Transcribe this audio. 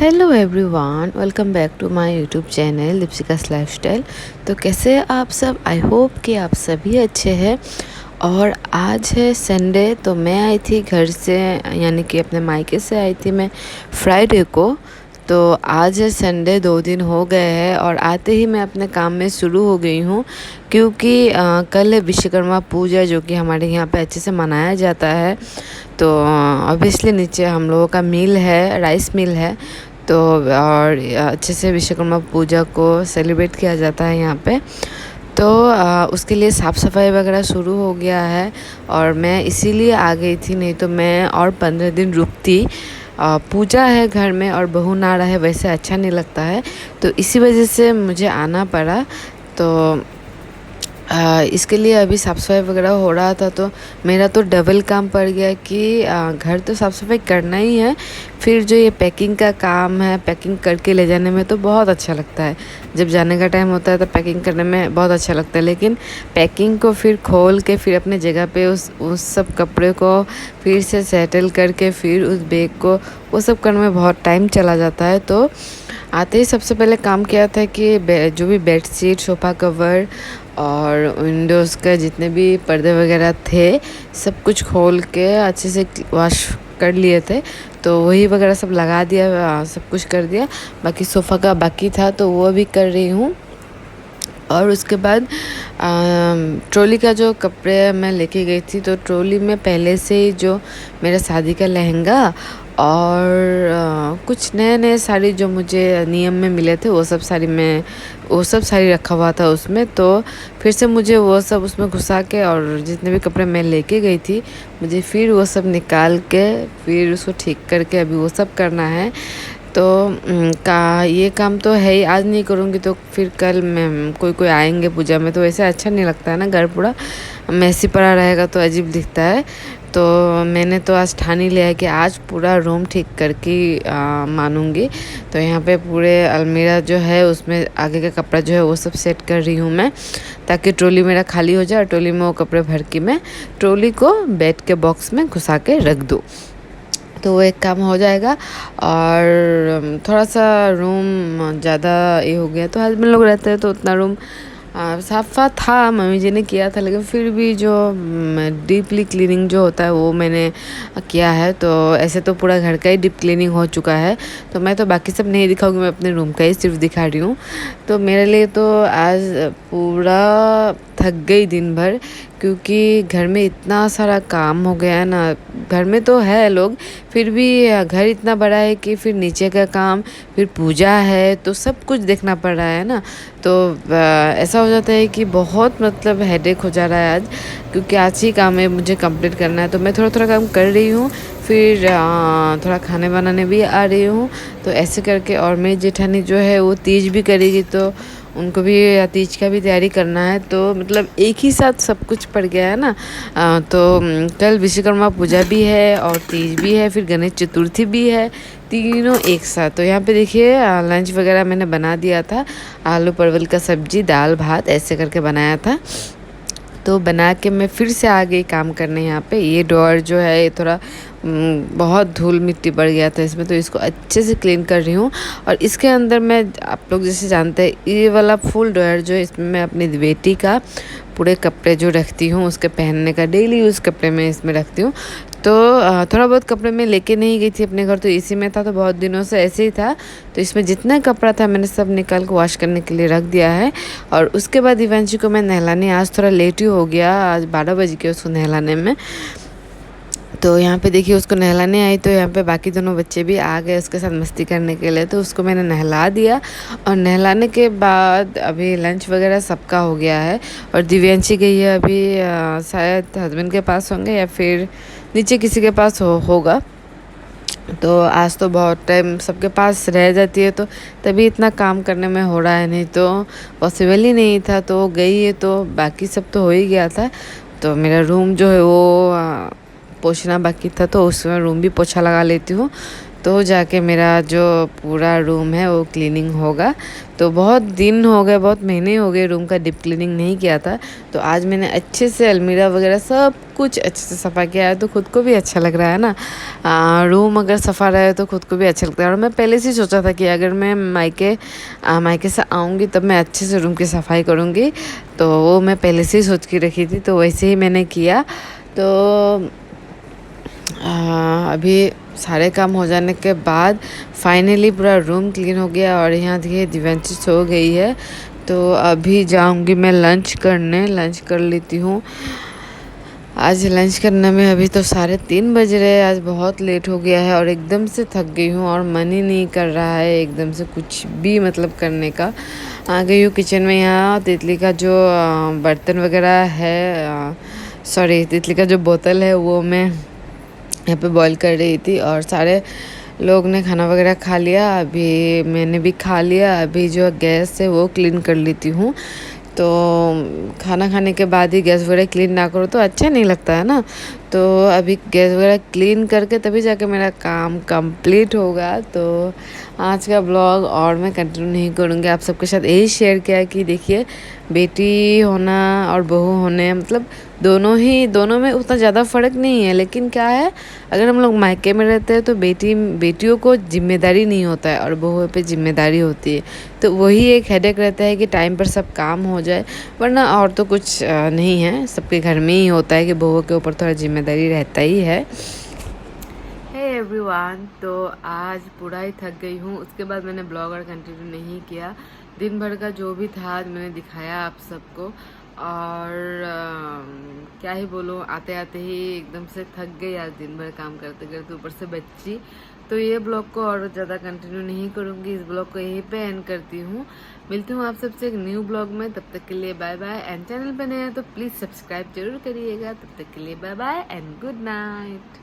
Hello everyone, welcome back to my YouTube channel Lipsika's lifestyle. तो कैसे हैं आप सब? आई होप कि आप सभी अच्छे हैं। और आज है संडे, तो मैं आई थी घर से, यानी कि अपने मायके से आई थी मैं फ्राइडे को। तो आज है संडे, 2 दिन हो गए हैं और आते ही मैं अपने काम में शुरू हो गई हूँ, क्योंकि कल है विश्वकर्मा पूजा, जो कि हमारे यहाँ पे अच्छे से मनाया जाता है। तो ऑब्वियसली नीचे हम लोगों का मिल है, राइस मिल है। तो और अच्छे से विश्वकर्मा पूजा को सेलिब्रेट किया जाता है यहाँ पे। तो उसके लिए साफ़ सफाई वगैरह शुरू हो गया है और मैं इसीलिए आ गई थी, नहीं तो मैं और 15 दिन रुकती। पूजा है घर में और बहू ना रहे वैसे अच्छा नहीं लगता है, तो इसी वजह से मुझे आना पड़ा। तो इसके लिए अभी साफ़ सफाई वगैरह हो रहा था, तो मेरा तो डबल काम पड़ गया कि घर तो साफ़ सफाई करना ही है, फिर जो ये पैकिंग का काम है, पैकिंग करके ले जाने में तो बहुत अच्छा लगता है। जब जाने का टाइम होता है तो पैकिंग करने में बहुत अच्छा लगता है, लेकिन पैकिंग को फिर खोल के फिर अपने जगह पे उस सब कपड़े को फिर से सेटल करके फिर उस बैग को वो सब करने में बहुत टाइम चला जाता है। तो आते ही सबसे पहले काम किया था कि जो भी बेड शीट, सोफ़ा कवर और विंडोज़ का जितने भी पर्दे वगैरह थे, सब कुछ खोल के अच्छे से वॉश कर लिए थे। तो वही वगैरह सब लगा दिया, सब कुछ कर दिया। बाकी सोफ़ा का बाकी था तो वो भी कर रही हूँ। और उसके बाद ट्रॉली का जो कपड़े मैं लेके गई थी, तो ट्रॉली में पहले से ही जो मेरा शादी का लहंगा और कुछ नए नए साड़ी जो मुझे नियम में मिले थे, वो सब साड़ी रखा हुआ था उसमें। तो फिर से मुझे वो सब उसमें घुसा के, और जितने भी कपड़े मैं लेके गई थी, मुझे फिर वो सब निकाल के फिर उसको ठीक करके अभी वो सब करना है। तो ये काम तो है ही, आज नहीं करूँगी तो फिर कल मैं कोई आएंगे पूजा में, तो ऐसे अच्छा नहीं लगता है ना, घर पूरा मैसी पड़ा रहेगा तो अजीब दिखता है। तो मैंने तो आज ठान ही लिया है कि आज पूरा रूम ठीक करके मानूंगी। तो यहाँ पे पूरे अलमीरा जो है उसमें आगे का कपड़ा जो है वो सब सेट कर रही हूँ मैं, ताकि ट्रॉली मेरा खाली हो जाए और ट्रॉली में वो कपड़े भर के मैं ट्रॉली को बेड के बॉक्स में घुसा के रख दूँ। तो वो एक काम हो जाएगा। और थोड़ा सा रूम ज़्यादा ये हो गया, तो हस्बैंड लोग रहते हैं तो उतना रूम साफ़ा था, मम्मी जी ने किया था, लेकिन फिर भी जो डीपली क्लीनिंग जो होता है वो मैंने किया है। तो ऐसे तो पूरा घर का ही डीप क्लीनिंग हो चुका है, तो मैं तो बाकी सब नहीं दिखाऊंगी, मैं अपने रूम का ही सिर्फ दिखा रही हूँ। तो मेरे लिए तो आज पूरा थक गई दिन भर, क्योंकि घर में इतना सारा काम हो गया है ना। घर में तो है लोग, फिर भी घर इतना बड़ा है कि फिर नीचे का काम, फिर पूजा है, तो सब कुछ देखना पड़ रहा है ना। तो ऐसा हो जाता है कि बहुत मतलब हेडेक हो जा रहा है आज, क्योंकि आज ही काम है मुझे कंप्लीट करना है। तो मैं थोड़ा थोड़ा काम कर रही हूँ, फिर थोड़ा खाने बनाने भी आ रही हूँ। तो ऐसे करके, और मेरी जेठानी जो है वो तीज भी करेगी, तो उनको भी तीज का भी तैयारी करना है। तो मतलब एक ही साथ सब कुछ पड़ गया है ना। तो कल विश्वकर्मा पूजा भी है और तीज भी है, फिर गणेश चतुर्थी भी है, तीनों एक साथ। तो यहाँ पे देखिए लंच वगैरह मैंने बना दिया था, आलू परवल का सब्जी, दाल भात ऐसे करके बनाया था। तो बना के मैं फिर से आ गई काम करने यहाँ पे। ये डोर जो है ये थोड़ा बहुत धूल मिट्टी बढ़ गया था इसमें, तो इसको अच्छे से क्लीन कर रही हूँ। और इसके अंदर मैं, आप लोग जैसे जानते हैं, ये वाला फुल डोर जो है, इसमें मैं अपनी बेटी का पूरे कपड़े जो रखती हूँ, उसके पहनने का डेली यूज़ कपड़े मैं इसमें रखती हूँ। तो थोड़ा बहुत कपड़े मैं लेके नहीं गई थी अपने घर, तो इसी में था, तो बहुत दिनों से ऐसे ही था। तो इसमें जितना कपड़ा था मैंने सब निकाल के वॉश करने के लिए रख दिया है। और उसके बाद इवेंचुअली को मैं नहलाने, आज थोड़ा लेट ही हो गया, आज 12 बज गए उसको नहलाने में। तो यहाँ पे देखिए उसको नहलाने आई, तो यहाँ पे बाकी दोनों बच्चे भी आ गए उसके साथ मस्ती करने के लिए, तो उसको मैंने नहला दिया। और नहलाने के बाद अभी लंच वगैरह सबका हो गया है, और दिव्यांशी गई है अभी शायद हस्बैंड के पास होंगे या फिर नीचे किसी के पास होगा। तो आज तो बहुत टाइम सबके पास रह जाती है, तो तभी इतना काम करने में हो रहा है, नहीं तो पॉसिबल ही नहीं था। तो गई है तो बाकी सब तो हो ही गया था। तो मेरा रूम जो है वो पोछना बाकी था, तो उसमें रूम भी पोछा लगा लेती हूँ। तो जाके मेरा जो पूरा रूम है वो क्लीनिंग होगा। तो बहुत दिन हो गए, बहुत महीने हो गए रूम का डीप क्लीनिंग नहीं किया था। तो आज मैंने अच्छे से अलमीरा वगैरह सब कुछ अच्छे से सफ़ा किया है, तो खुद को भी अच्छा लग रहा है ना। रूम अगर सफ़ा रहे तो खुद को भी अच्छा लगता है। और मैं पहले से सोचा था कि अगर मैं मायके से आऊँगी तब मैं अच्छे से रूम की सफाई करूँगी, तो वो मैं पहले से ही सोच के रखी थी, तो वैसे ही मैंने किया। तो अभी सारे काम हो जाने के बाद फाइनली पूरा रूम क्लीन हो गया। और यहाँ देखिए दिव्यांशी सो गई है, तो अभी जाऊँगी मैं लंच करने, लंच कर लेती हूँ। आज लंच करने में अभी तो 3:30 बज रहे हैं, आज बहुत लेट हो गया है और एकदम से थक गई हूँ और मन ही नहीं कर रहा है एकदम से कुछ भी मतलब करने का। आ गई हूँ किचन में। यहाँ तितली का जो बर्तन वगैरह है, सॉरी तितली का जो बोतल है वो मैं यहाँ पे बॉईल कर रही थी। और सारे लोग ने खाना वगैरह खा लिया, अभी मैंने भी खा लिया। अभी जो गैस है वो क्लीन कर लेती हूँ। तो खाना खाने के बाद ही गैस वगैरह क्लीन ना करो तो अच्छा नहीं लगता है ना। तो अभी गैस वगैरह क्लीन करके तभी जाके मेरा काम कंप्लीट होगा। तो आज का ब्लॉग और मैं कंटिन्यू नहीं करूँगी, आप सबके साथ यही शेयर किया कि देखिए बेटी होना और बहू होने मतलब दोनों में उतना ज़्यादा फ़र्क नहीं है। लेकिन क्या है, अगर हम लोग मायके में रहते हैं तो बेटियों को जिम्मेदारी नहीं होता है और बहू पे जिम्मेदारी होती है। तो वही एक हेडेक रहता है कि टाइम पर सब काम हो जाए, वरना और तो कुछ नहीं है। सबके घर में ही होता है कि बहू के ऊपर थोड़ा जिम्मेदारी रहता ही है। हे एवरीवन, तो आज पूरा ही थक गई हूँ। उसके बाद मैंने ब्लॉग और कंटिन्यू नहीं किया। दिन भर का जो भी था मैंने दिखाया आप सबको। और क्या ही बोलूँ, आते आते ही एकदम से थक गई आज दिन भर काम करते करते, ऊपर से बच्ची। तो ये ब्लॉग को और ज़्यादा कंटिन्यू नहीं करूँगी, इस ब्लॉग को यहीं पे एंड करती हूँ। मिलती हूँ आप सबसे एक न्यू ब्लॉग में, तब तक के लिए बाय बाय। एंड चैनल पे नए हैं तो प्लीज़ सब्सक्राइब जरूर करिएगा। तब तक के लिए bye bye and good night.